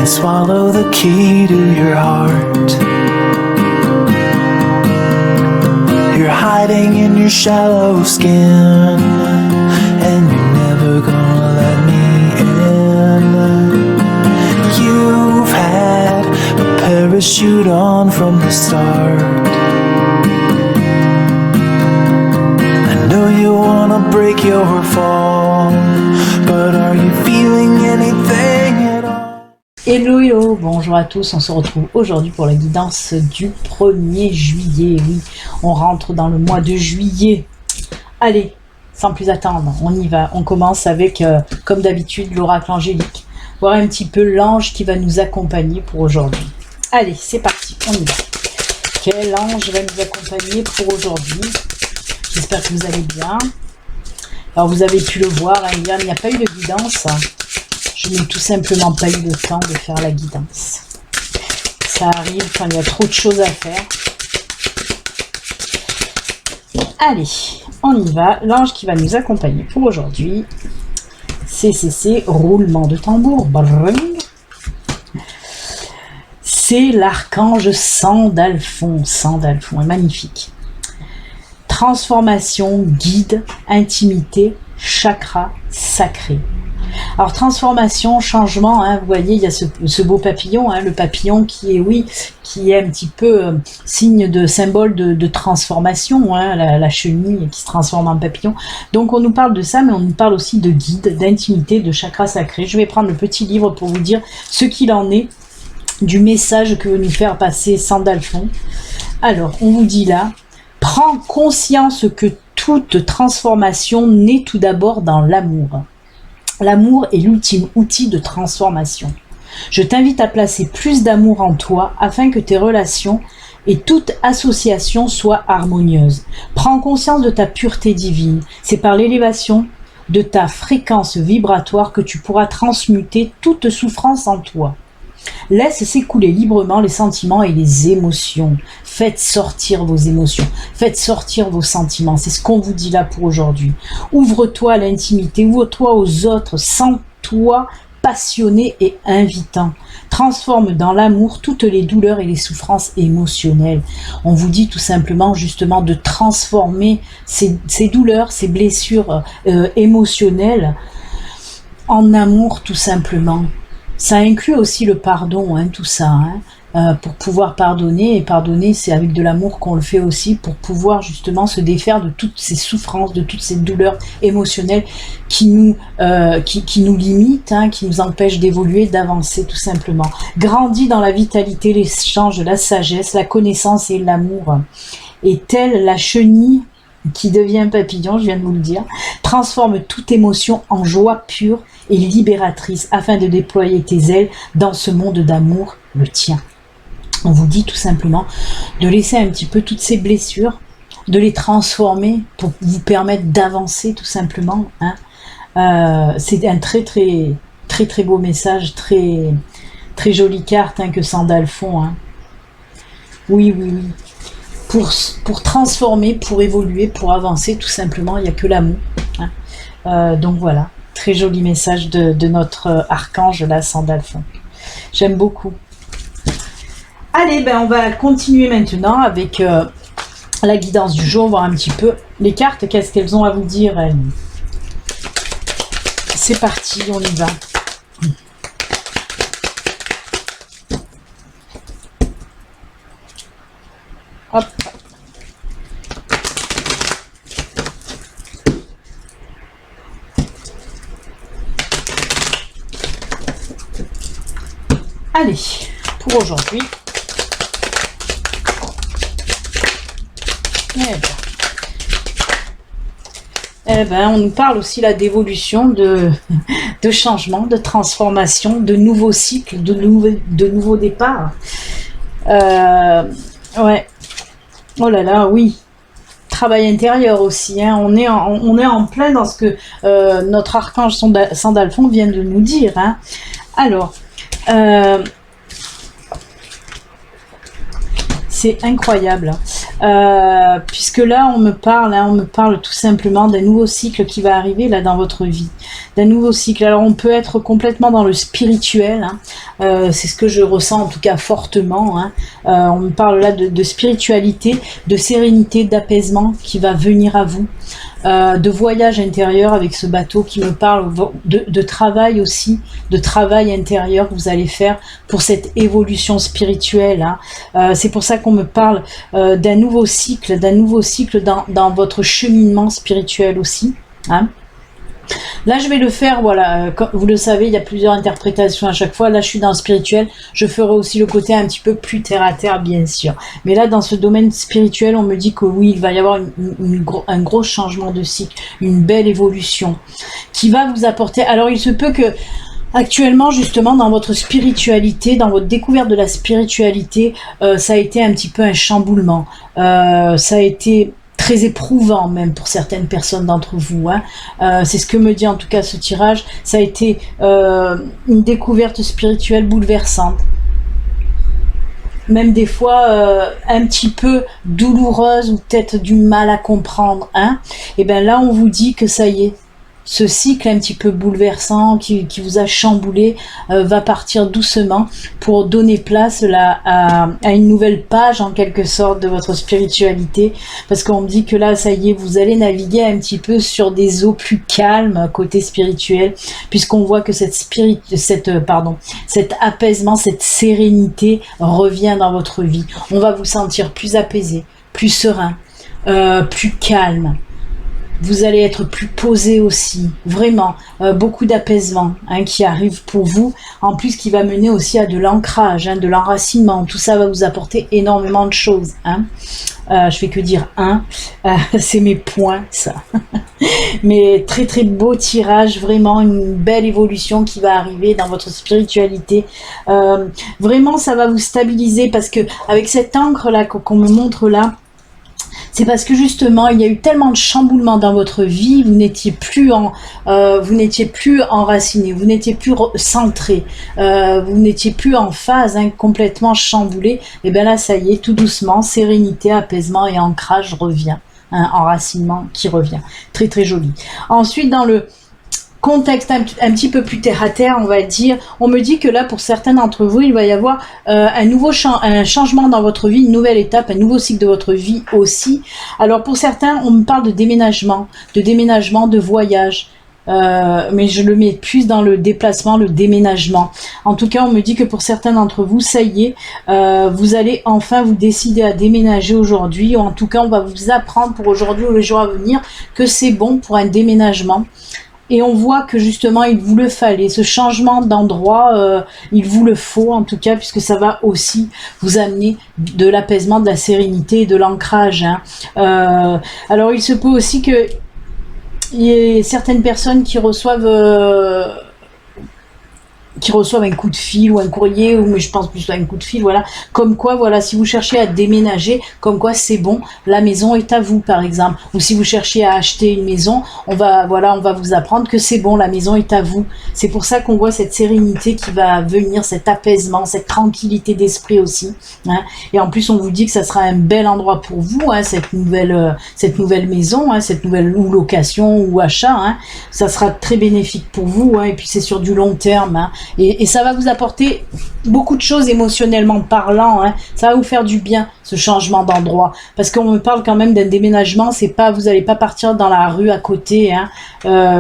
and swallow the key to your heart. You're hiding in your shallow skin, and you're never gonna let me in. You've had a parachute on from the start. I know you wanna break your fall, but are you feeling anything at all? Hello, hello, bonjour à tous, on se retrouve aujourd'hui pour la guidance du 1er juillet. Oui, on rentre dans le mois de juillet. Allez, sans plus attendre, on y va. On commence avec, comme d'habitude, l'oracle angélique. Voir un petit peu l'ange qui va nous accompagner pour aujourd'hui. Allez, c'est parti, on y va. Quel ange va nous accompagner pour aujourd'hui? J'espère que vous allez bien. Alors, vous avez pu le voir, hein, hier, il n'y a pas eu de guidance. Je n'ai tout simplement pas eu le temps de faire la guidance. Ça arrive quand il y a trop de choses à faire. Allez, on y va. L'ange qui va nous accompagner pour aujourd'hui, c'est roulement de tambour. C'est l'archange Sandalphon. Sandalphon est magnifique. Transformation, guide, intimité, chakra sacré. Alors transformation, changement, hein, vous voyez, il y a ce beau papillon, hein, le papillon qui est un petit peu signe de symbole de transformation, hein, la chenille qui se transforme en papillon. Donc on nous parle de ça, mais on nous parle aussi de guide, d'intimité, de chakra sacré. Je vais prendre le petit livre pour vous dire ce qu'il en est du message que veut nous faire passer Sandalphon. Alors, on vous dit là, prends conscience que toute transformation naît tout d'abord dans l'amour. L'amour est l'ultime outil de transformation. Je t'invite à placer plus d'amour en toi afin que tes relations et toute association soient harmonieuses. Prends conscience de ta pureté divine. C'est par l'élévation de ta fréquence vibratoire que tu pourras transmuter toute souffrance en toi. Laisse s'écouler librement les sentiments et les émotions. Faites sortir vos émotions. Faites sortir vos sentiments. C'est ce qu'on vous dit là pour aujourd'hui. Ouvre-toi à l'intimité. Ouvre-toi aux autres. Sens-toi passionné et invitant. Transforme dans l'amour toutes les douleurs et les souffrances émotionnelles. On vous dit tout simplement justement de transformer ces douleurs, ces blessures émotionnelles en amour tout simplement. Ça inclut aussi le pardon, hein, tout ça, hein, pour pouvoir pardonner. Et pardonner, c'est avec de l'amour qu'on le fait aussi, pour pouvoir justement se défaire de toutes ces souffrances, de toutes ces douleurs émotionnelles qui nous limitent, hein, qui nous empêchent d'évoluer, d'avancer tout simplement. Grandis dans la vitalité, l'échange, la sagesse, la connaissance et l'amour. Et telle la chenille qui devient papillon, je viens de vous le dire, transforme toute émotion en joie pure et libératrice afin de déployer tes ailes dans ce monde d'amour, le tien. On vous dit tout simplement de laisser un petit peu toutes ces blessures, de les transformer pour vous permettre d'avancer tout simplement. Hein. C'est un très beau message, très jolie carte, hein, que Sandalphon. Hein. Oui. Pour transformer, pour évoluer, pour avancer, tout simplement, il n'y a que l'amour. Hein. Donc voilà, très joli message de notre archange, là, Sandalphon. J'aime beaucoup. Allez, on va continuer maintenant avec la guidance du jour, voir un petit peu les cartes, qu'est-ce qu'elles ont à vous dire, elles. C'est parti, on y va. Hop. Allez, pour aujourd'hui. On nous parle aussi là d'évolution, de changement, de transformation, de nouveaux cycles, de nouveaux départs. Ouais. Oh là là, oui. Travail intérieur aussi. Hein. On est en plein dans ce que notre archange Sandalphon vient de nous dire. Hein. Alors, c'est incroyable. Puisque là, on me parle tout simplement d'un nouveau cycle qui va arriver là dans votre vie. d'un nouveau cycle. Alors on peut être complètement dans le spirituel, hein. C'est ce que je ressens en tout cas fortement, hein. On me parle là de spiritualité, de sérénité, d'apaisement qui va venir à vous. De voyage intérieur avec ce bateau qui me parle de travail aussi, de travail intérieur que vous allez faire pour cette évolution spirituelle, hein. C'est pour ça qu'on me parle d'un nouveau cycle dans votre cheminement spirituel aussi, hein. Là, je vais le faire, voilà, comme vous le savez, il y a plusieurs interprétations à chaque fois. Là, je suis dans le spirituel. Je ferai aussi le côté un petit peu plus terre à terre, bien sûr. Mais là, dans ce domaine spirituel, on me dit que oui, il va y avoir un gros changement de cycle, une belle évolution qui va vous apporter. Alors, il se peut que actuellement, justement, dans votre spiritualité, dans votre découverte de la spiritualité, ça a été un petit peu un chamboulement. Ça a été très éprouvant même pour certaines personnes d'entre vous, hein. C'est ce que me dit en tout cas ce tirage. Ça a été une découverte spirituelle bouleversante, même des fois un petit peu douloureuse ou peut-être du mal à comprendre, hein. Et bien là on vous dit que ça y est, ce cycle un petit peu bouleversant qui vous a chamboulé va partir doucement pour donner place là, à une nouvelle page en quelque sorte de votre spiritualité, parce qu'on me dit que là ça y est, vous allez naviguer un petit peu sur des eaux plus calmes côté spirituel, puisqu'on voit que cet apaisement, cette sérénité revient dans votre vie. On va vous sentir plus apaisé, plus serein, plus calme. Vous allez être plus posé aussi, vraiment, beaucoup d'apaisement, hein, qui arrive pour vous, en plus qui va mener aussi à de l'ancrage, hein, de l'enracinement. Tout ça va vous apporter énormément de choses, hein. Je fais que dire c'est mes points ça. Mais très très beau tirage, vraiment une belle évolution qui va arriver dans votre spiritualité. Vraiment ça va vous stabiliser, parce que avec cette encre là qu'on me montre là, c'est parce que justement il y a eu tellement de chamboulements dans votre vie, vous n'étiez plus enraciné, vous n'étiez plus centré, vous n'étiez plus en phase, hein, complètement chamboulé. Et bien là ça y est, tout doucement, sérénité, apaisement et ancrage revient, hein, enracinement qui revient. Très très joli. Ensuite dans le contexte un petit peu plus terre à terre, on va dire, on me dit que là pour certains d'entre vous il va y avoir un changement dans votre vie, une nouvelle étape, un nouveau cycle de votre vie aussi. Alors pour certains on me parle de déménagement, de voyage, mais je le mets plus dans le déplacement, le déménagement. En tout cas on me dit que pour certains d'entre vous ça y est, vous allez enfin vous décider à déménager aujourd'hui, ou en tout cas on va vous apprendre pour aujourd'hui ou les jours à venir que c'est bon pour un déménagement. Et on voit que justement il vous le fallait, ce changement d'endroit, il vous le faut en tout cas, puisque ça va aussi vous amener de l'apaisement, de la sérénité et de l'ancrage, hein. Alors il se peut aussi que il y ait certaines personnes qui reçoivent un coup de fil ou un courrier, ou mais je pense plus à un coup de fil, voilà, comme quoi, voilà, si vous cherchez à déménager, comme quoi c'est bon, la maison est à vous par exemple, ou si vous cherchez à acheter une maison, on va vous apprendre que c'est bon, la maison est à vous. C'est pour ça qu'on voit cette sérénité qui va venir, cet apaisement, cette tranquillité d'esprit aussi, hein. Et en plus on vous dit que ça sera un bel endroit pour vous, hein, cette nouvelle maison, hein, cette nouvelle ou location ou achat, hein, ça sera très bénéfique pour vous, hein, et puis c'est sur du long terme, hein. Et ça va vous apporter beaucoup de choses émotionnellement parlant, hein. Ça va vous faire du bien, ce changement d'endroit, parce qu'on me parle quand même d'un déménagement. C'est pas, vous n'allez pas partir dans la rue à côté, hein.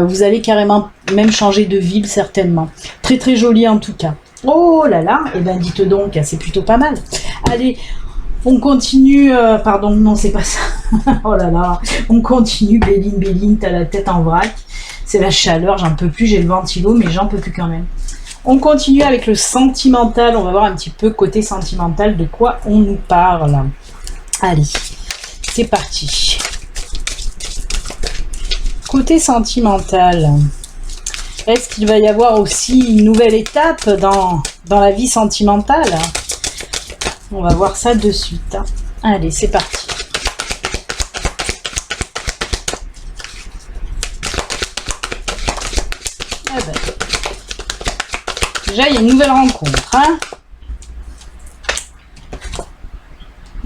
Vous allez carrément même changer de ville certainement. Très très joli en tout cas. Oh là là, et ben dites donc, c'est plutôt pas mal. Allez, on continue, pardon, non c'est pas ça. Oh là là, on continue. Béline, t'as la tête en vrac. C'est la chaleur, j'en peux plus, j'ai le ventilo, mais j'en peux plus quand même. On continue avec le sentimental. On va voir un petit peu côté sentimental de quoi on nous parle. Allez, c'est parti. Côté sentimental, est-ce qu'il va y avoir aussi une nouvelle étape dans la vie sentimentale? On va voir ça de suite, hein. Allez, c'est parti. Ah ben. Déjà, il y a une nouvelle rencontre, hein.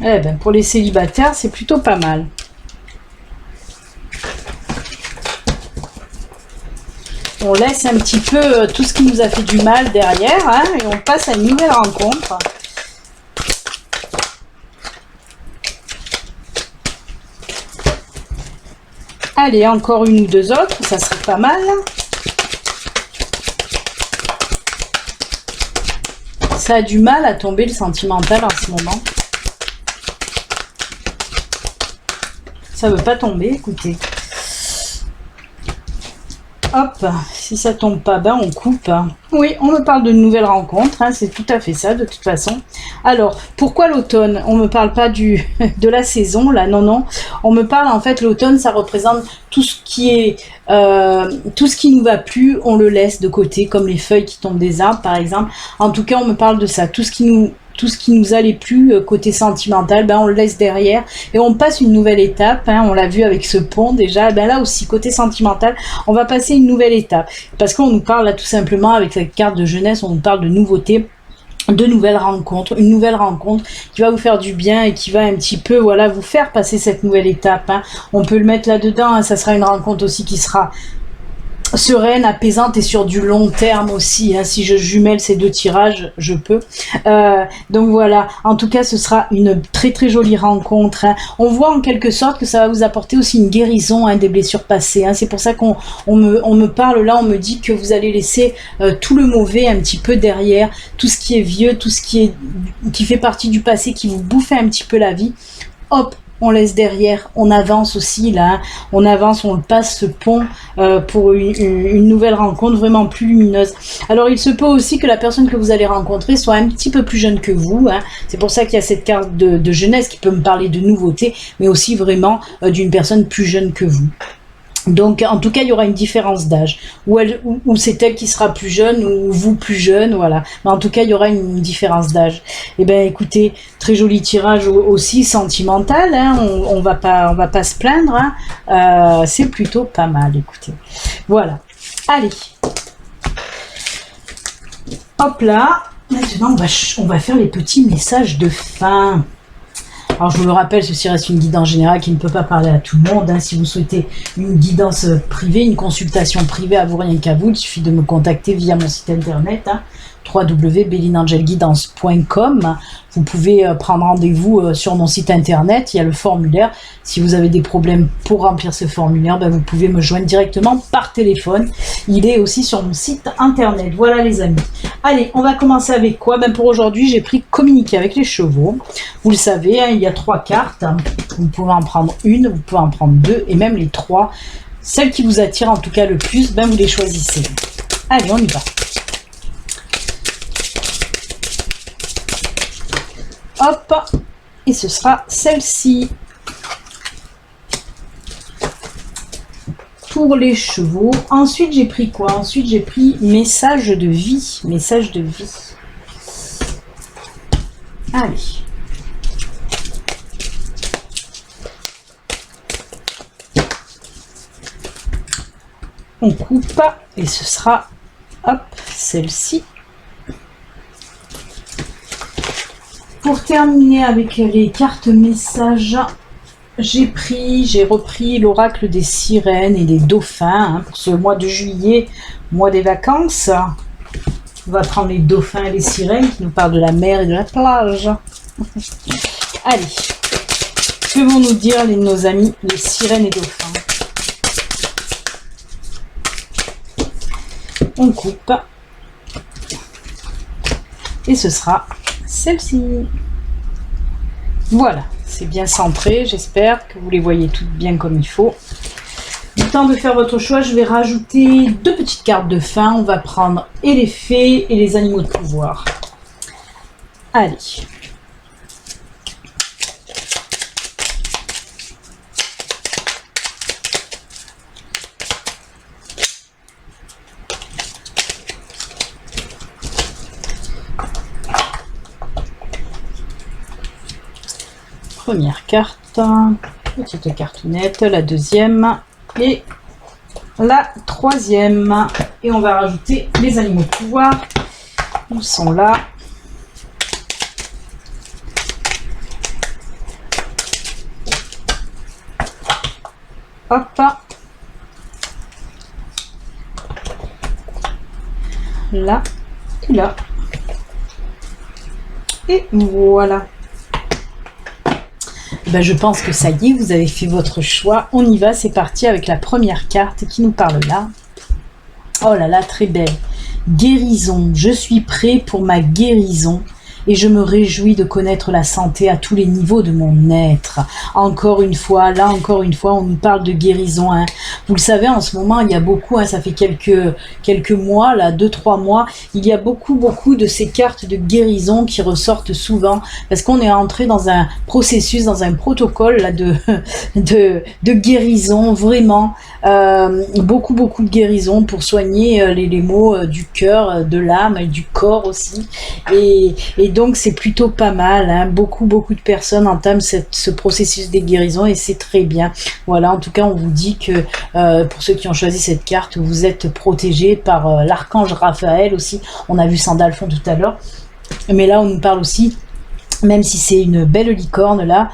Eh ben, pour les célibataires, c'est plutôt pas mal. On laisse un petit peu tout ce qui nous a fait du mal derrière, hein, et on passe à une nouvelle rencontre. Allez, encore une ou deux autres, ça serait pas mal. Ça a du mal à tomber le sentimental en ce moment. Ça veut pas tomber, écoutez. Hop, si ça tombe pas, ben on coupe. Oui, on me parle de nouvelles rencontres, hein, c'est tout à fait ça de toute façon. Alors, pourquoi l'automne? On me parle pas de la saison, là, non, non. On me parle, en fait, l'automne, ça représente tout ce qui est, tout ce qui nous va plus, on le laisse de côté, comme les feuilles qui tombent des arbres, par exemple. En tout cas, on me parle de ça, tout ce qui nous allait plus côté sentimental, ben on le laisse derrière et on passe une nouvelle étape, hein, on l'a vu avec ce pont déjà, ben là aussi côté sentimental, on va passer une nouvelle étape parce qu'on nous parle là tout simplement avec cette carte de jeunesse, on nous parle de nouveautés, de nouvelles rencontres, une nouvelle rencontre qui va vous faire du bien et qui va un petit peu voilà vous faire passer cette nouvelle étape, hein. On peut le mettre là-dedans, hein, ça sera une rencontre aussi qui sera sereine, apaisante et sur du long terme aussi, hein. Si je jumelle ces deux tirages, je peux. Donc voilà, en tout cas ce sera une très très jolie rencontre, hein. On voit en quelque sorte que ça va vous apporter aussi une guérison, hein, des blessures passées, hein. C'est pour ça qu'on me parle là, on me dit que vous allez laisser tout le mauvais un petit peu derrière, tout ce qui est vieux, tout ce qui fait partie du passé, qui vous bouffe un petit peu la vie. Hop, on laisse derrière, on avance aussi là, hein. On avance, on passe ce pont pour une nouvelle rencontre vraiment plus lumineuse. Alors il se peut aussi que la personne que vous allez rencontrer soit un petit peu plus jeune que vous, hein. C'est pour ça qu'il y a cette carte de jeunesse qui peut me parler de nouveauté, mais aussi vraiment d'une personne plus jeune que vous. Donc, en tout cas, il y aura une différence d'âge. Ou c'est elle qui sera plus jeune, ou vous plus jeune, voilà. Mais en tout cas, il y aura une différence d'âge. Eh ben, écoutez, très joli tirage aussi sentimental, hein. On va pas se plaindre, hein. C'est plutôt pas mal, écoutez. Voilà. Allez. Hop là. Maintenant, on va faire les petits messages de fin. Alors je vous le rappelle, ceci reste une guidance générale qui ne peut pas parler à tout le monde, hein. Si vous souhaitez une guidance privée, une consultation privée à vous, rien qu'à vous, il suffit de me contacter via mon site internet, hein, www.belinangelguidance.com. Vous pouvez prendre rendez-vous sur mon site internet, il y a le formulaire. Si vous avez des problèmes pour remplir ce formulaire, ben vous pouvez me joindre directement par téléphone. Il est aussi sur mon site internet. Voilà les amis. Allez, on va commencer avec quoi? Ben pour aujourd'hui, j'ai pris communiquer avec les chevaux. Vous le savez, hein, il y a 3 cartes. Vous pouvez en prendre une, vous pouvez en prendre 2 et même les 3. Celle qui vous attire en tout cas le plus, ben vous les choisissez. Allez, on y va. Hop, et ce sera celle-ci. Pour les chevaux. Ensuite, j'ai pris quoi? Ensuite, j'ai pris message de vie. Message de vie. Allez. On coupe et ce sera, hop, celle-ci. Pour terminer avec les cartes messages, j'ai repris l'oracle des sirènes et des dauphins, hein, pour ce mois de juillet, mois des vacances. On va prendre les dauphins et les sirènes qui nous parlent de la mer et de la plage. Allez, que vont nous dire nos amis les sirènes et dauphins? On coupe et ce sera celle-ci. Voilà, c'est bien centré, j'espère que vous les voyez toutes bien comme il faut. Du temps de faire votre choix, je vais rajouter 2 petites cartes de fin. On va prendre et les fées et les animaux de pouvoir. Allez. Première carte, petite cartonnette, la deuxième et la troisième. Et on va rajouter les animaux de pouvoir. Ils sont là. Hop. là et là. Et voilà. Ben, je pense que ça y est, vous avez fait votre choix. On y va, c'est parti avec la première carte qui nous parle là. Oh là là, très belle. Guérison. Je suis prêt pour ma guérison. Et je me réjouis de connaître la santé à tous les niveaux de mon être. Encore une fois, là encore une fois, on nous parle de guérison. Hein. Vous le savez, en ce moment, il y a beaucoup, hein, ça fait quelques mois, là, 2-3 mois, il y a beaucoup de ces cartes de guérison qui ressortent souvent, parce qu'on est entré dans un processus, dans un protocole là, de guérison, vraiment. Beaucoup de guérison pour soigner les maux du cœur, de l'âme et du corps aussi. Et donc c'est plutôt pas mal, hein. Beaucoup de personnes entament ce processus des guérisons et c'est très bien. Voilà, en tout cas on vous dit que pour ceux qui ont choisi cette carte, vous êtes protégés par l'archange Raphaël aussi. On a vu Sandalphon tout à l'heure, mais là on nous parle aussi, même si c'est une belle licorne là,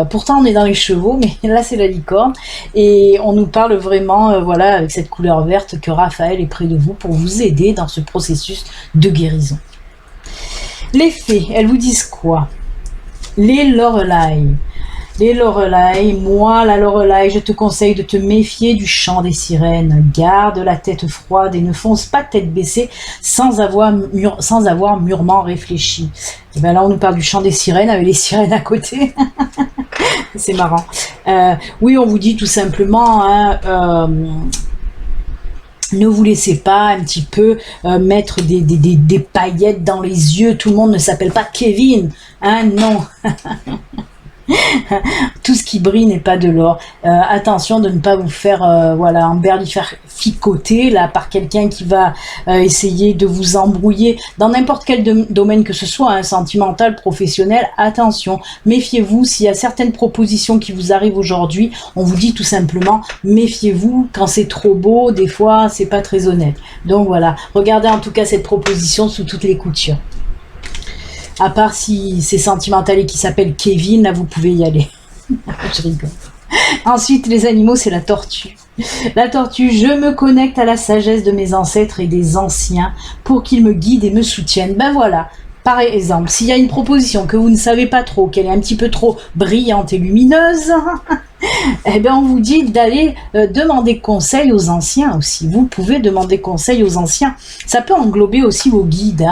pourtant on est dans les chevaux, mais là c'est la licorne, et on nous parle vraiment, voilà, avec cette couleur verte, que Raphaël est près de vous pour vous aider dans ce processus de guérison. Les fées, elles vous disent quoi? Les Lorelai. Les Lorelai, moi la Lorelai, je te conseille de te méfier du chant des sirènes. Garde la tête froide et ne fonce pas tête baissée sans avoir mûrement réfléchi. Et bien là on nous parle du chant des sirènes avec les sirènes à côté. C'est marrant. Oui, on vous dit tout simplement, hein, ne vous laissez pas un petit peu mettre des paillettes dans les yeux. Tout le monde ne s'appelle pas Kevin, hein, non. Tout ce qui brille n'est pas de l'or. Attention de ne pas vous faire voilà, emberlificoter là par quelqu'un qui va essayer de vous embrouiller dans n'importe quel domaine que ce soit, hein, sentimental, professionnel. Attention, méfiez-vous. S'il y a certaines propositions qui vous arrivent aujourd'hui, on vous dit tout simplement méfiez-vous. Quand c'est trop beau, des fois c'est pas très honnête. Donc voilà, regardez en tout cas cette proposition sous toutes les coutures. À part si c'est sentimental et qui s'appelle Kevin, là vous pouvez y aller. Je rigole. Ensuite, les animaux, c'est la tortue. La tortue, je me connecte à la sagesse de mes ancêtres et des anciens pour qu'ils me guident et me soutiennent. Ben voilà. Par exemple, s'il y a une proposition que vous ne savez pas trop, qu'elle est un petit peu trop brillante et lumineuse, eh bien on vous dit d'aller demander conseil aux anciens aussi. Vous pouvez demander conseil aux anciens. Ça peut englober aussi vos guides.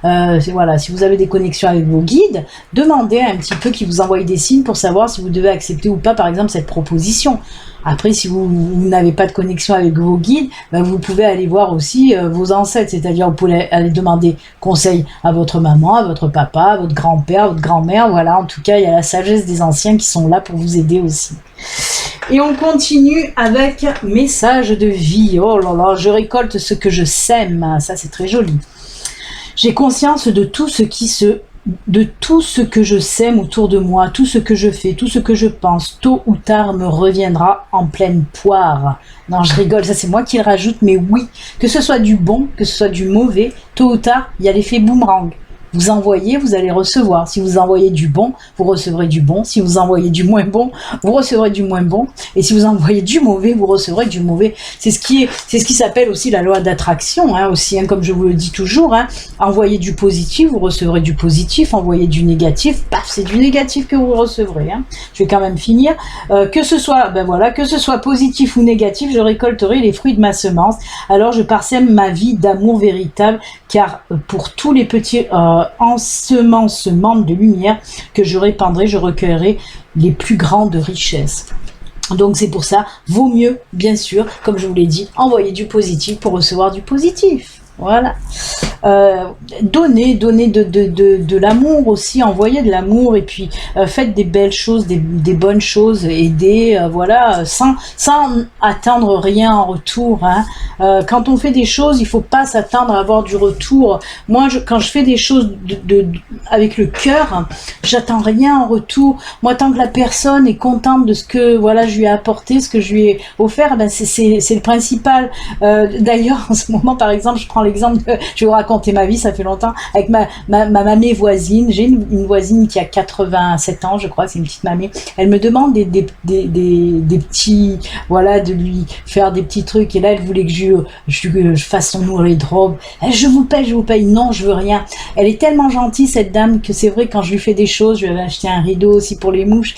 Hein. Voilà, si vous avez des connexions avec vos guides, demandez un petit peu qu'ils vous envoient des signes pour savoir si vous devez accepter ou pas, par exemple, cette proposition. Après, si vous n'avez pas de connexion avec vos guides, ben vous pouvez aller voir aussi vos ancêtres, c'est-à-dire vous pouvez aller demander conseil à votre maman, à votre papa, à votre grand-père, à votre grand-mère. Voilà, en tout cas, il y a la sagesse des anciens qui sont là pour vous aider aussi. Et on continue avec message de vie. Oh là là, je récolte ce que je sème. Ça, c'est très joli. J'ai conscience de tout ce que je sème autour de moi, tout ce que je fais, tout ce que je pense, tôt ou tard me reviendra en pleine poire. Non, je rigole, ça c'est moi qui le rajoute, mais oui, que ce soit du bon, que ce soit du mauvais, tôt ou tard, il y a l'effet boomerang. Vous envoyez, vous allez recevoir. Si vous envoyez du bon, vous recevrez du bon. Si vous envoyez du moins bon, vous recevrez du moins bon. Et si vous envoyez du mauvais, vous recevrez du mauvais. C'est ce qui s'appelle aussi la loi d'attraction, hein, aussi, hein, comme je vous le dis toujours. Hein. Envoyez du positif, vous recevrez du positif. Envoyez du négatif, paf, c'est du négatif que vous recevrez. Hein. Je vais quand même finir. Que ce soit positif ou négatif, je récolterai les fruits de ma semence. Alors je parsème ma vie d'amour véritable, car pour tous les petits ensemencements de lumière que je répandrai, je recueillerai les plus grandes richesses. Donc c'est pour ça, vaut mieux, bien sûr, comme je vous l'ai dit, envoyer du positif pour recevoir du positif. Voilà. Donnez de l'amour aussi, envoyez de l'amour et puis faites des belles choses, des bonnes choses, aidez, voilà, sans attendre rien en retour. Hein. Quand on fait des choses, il faut pas s'attendre à avoir du retour. Moi, quand je fais des choses avec le cœur, j'attends rien en retour. Moi, tant que la personne est contente de ce que voilà je lui ai apporté, ce que je lui ai offert, ben c'est le principal. D'ailleurs, en ce moment, par exemple, je vais vous raconter raconter ma vie, ça fait longtemps. Avec ma mamie voisine, j'ai une voisine qui a 87 ans, je crois, c'est une petite mamie. Elle me demande des petits, voilà, de lui faire des petits trucs. Et là, elle voulait que je fasse son wardrobe. Je vous paye. Non, je veux rien. Elle est tellement gentille, cette dame, que c'est vrai, quand je lui fais des choses, je lui avais acheté un rideau aussi pour les mouches.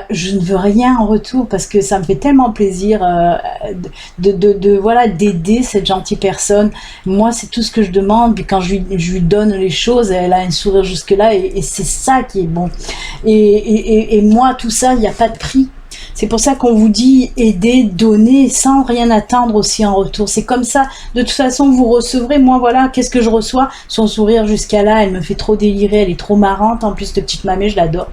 Je ne veux rien en retour parce que ça me fait tellement plaisir voilà, d'aider cette gentille personne. Moi, c'est tout ce que je demande. Puis quand je lui donne les choses, elle a un sourire jusque-là et c'est ça qui est bon. Et moi, tout ça, il n'y a pas de prix. C'est pour ça qu'on vous dit aider, donner, sans rien attendre aussi en retour. C'est comme ça. De toute façon, vous recevrez. Moi, voilà, qu'est-ce que je reçois? Son sourire jusqu'à là, elle me fait trop délirer. Elle est trop marrante. En plus, cette petite mamie, je l'adore.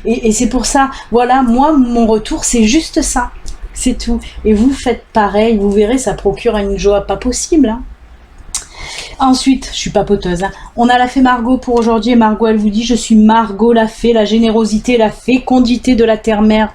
Et c'est pour ça, voilà, moi, mon retour, c'est juste ça. C'est tout. Et vous faites pareil. Vous verrez, ça procure une joie pas possible, hein. Ensuite, je suis papoteuse, hein. On a la fée Margot pour aujourd'hui. Et Margot, elle vous dit, je suis Margot la fée, la générosité, la fécondité de la terre-mère.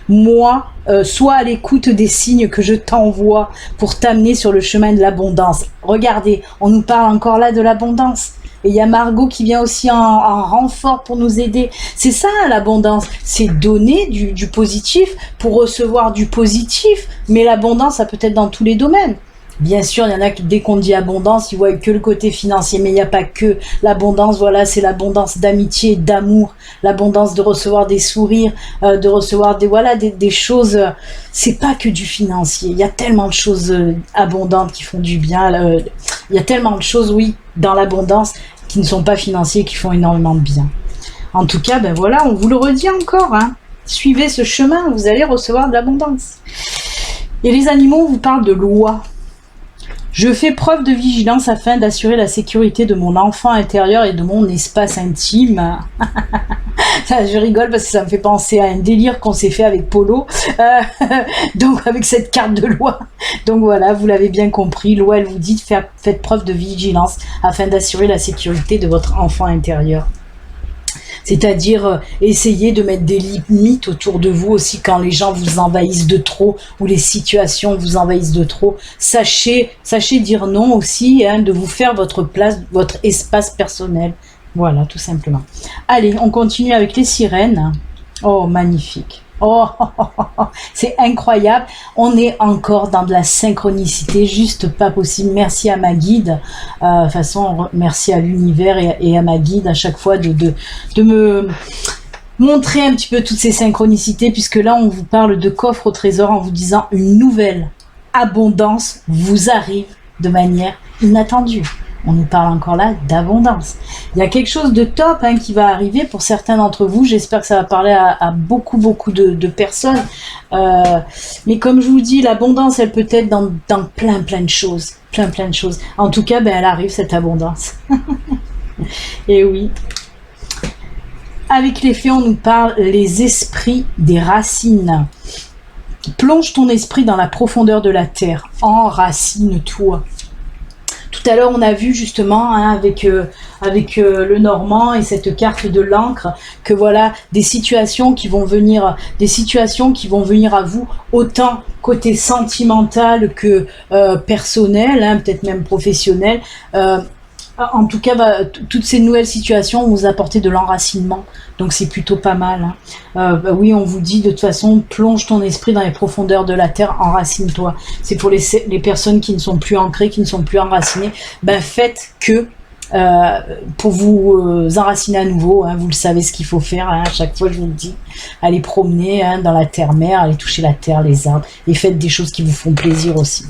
Moi, sois à l'écoute des signes que je t'envoie pour t'amener sur le chemin de l'abondance. Regardez, on nous parle encore là de l'abondance. Et il y a Margot qui vient aussi en renfort pour nous aider. C'est ça l'abondance, c'est donner du positif pour recevoir du positif. Mais l'abondance, ça peut être dans tous les domaines. Bien sûr, il y en a qui, dès qu'on dit abondance, ils voient que le côté financier, mais il n'y a pas que l'abondance. Voilà, c'est l'abondance d'amitié, d'amour, l'abondance de recevoir des sourires, de recevoir des choses. C'est pas que du financier. Il y a tellement de choses abondantes qui font du bien. Il y a tellement de choses, oui, dans l'abondance qui ne sont pas financiers, qui font énormément de bien. En tout cas, ben voilà, on vous le redit encore, hein. Suivez ce chemin, vous allez recevoir de l'abondance. Et les animaux vous parlent de loi. Je fais preuve de vigilance afin d'assurer la sécurité de mon enfant intérieur et de mon espace intime. Je rigole parce que ça me fait penser à un délire qu'on s'est fait avec Polo, donc avec cette carte de loi. Donc voilà, vous l'avez bien compris, loi, elle vous dit faites preuve de vigilance afin d'assurer la sécurité de votre enfant intérieur. C'est-à-dire essayer de mettre des limites autour de vous aussi quand les gens vous envahissent de trop ou les situations vous envahissent de trop. Sachez dire non aussi, hein, de vous faire votre place, votre espace personnel. Voilà, tout simplement. Allez, on continue avec les sirènes. Oh, magnifique. Oh, c'est incroyable. On est encore dans de la synchronicité, juste pas possible. Merci à ma guide. De toute façon, merci à l'univers et à ma guide à chaque fois de me montrer un petit peu toutes ces synchronicités, puisque là, on vous parle de coffre au trésor en vous disant une nouvelle abondance vous arrive de manière inattendue. On nous parle encore là d'abondance. Il y a quelque chose de top, hein, qui va arriver pour certains d'entre vous. J'espère que ça va parler à beaucoup de personnes. Mais comme je vous dis, l'abondance, elle peut être dans plein de choses. Plein de choses. En tout cas, ben, elle arrive, cette abondance. Et oui. Avec les fées, on nous parle les esprits des racines. Plonge ton esprit dans la profondeur de la terre. Enracine-toi. Tout à l'heure, on a vu justement, hein, avec le Normand et cette carte de l'encre, que voilà, des situations qui vont venir à vous, autant côté sentimental que personnel, hein, peut-être même professionnel. En tout cas, toutes ces nouvelles situations vont vous apporter de l'enracinement. Donc c'est plutôt pas mal, hein. Oui, on vous dit de toute façon, plonge ton esprit dans les profondeurs de la terre, enracine-toi. C'est pour les personnes qui ne sont plus ancrées, qui ne sont plus enracinées. Ben faites que pour vous enraciner à nouveau, hein, vous le savez ce qu'il faut faire, hein, à chaque fois je vous le dis. Allez promener, hein, dans la terre-mère, allez toucher la terre, les arbres, et faites des choses qui vous font plaisir aussi.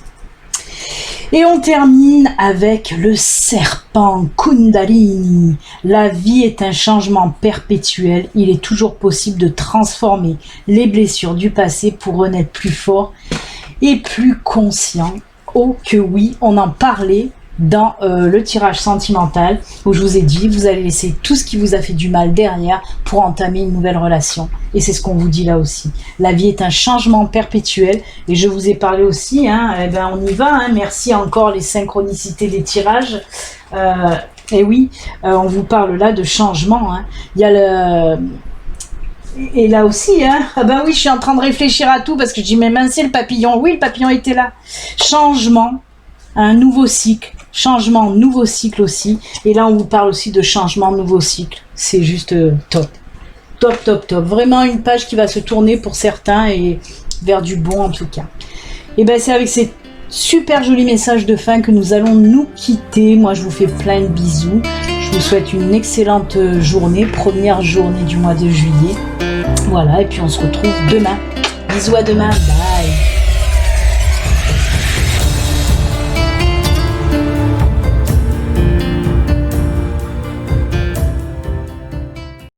Et on termine avec le serpent Kundalini. La vie est un changement perpétuel. Il est toujours possible de transformer les blessures du passé pour renaître plus fort et plus conscient. Oh que oui, on en parlait dans le tirage sentimental où je vous ai dit, vous allez laisser tout ce qui vous a fait du mal derrière pour entamer une nouvelle relation. Et c'est ce qu'on vous dit là aussi. La vie est un changement perpétuel. Et je vous ai parlé aussi, hein, eh ben on y va, hein, merci encore les synchronicités des tirages. Et oui, on vous parle là de changement, hein. Il y a le... Et là aussi, hein, ah ben oui, je suis en train de réfléchir à tout parce que je dis, mais mince, c'est le papillon. Oui, le papillon était là. Changement. un nouveau cycle, changement, nouveau cycle aussi. Et là, on vous parle aussi de changement, nouveau cycle. C'est juste top. Top, top, top. Vraiment une page qui va se tourner pour certains et vers du bon en tout cas. Et ben c'est avec ces super jolis messages de fin que nous allons nous quitter. Moi, je vous fais plein de bisous. Je vous souhaite une excellente journée, première journée du mois de juillet. Voilà, et puis on se retrouve demain. Bisous à demain. Bye.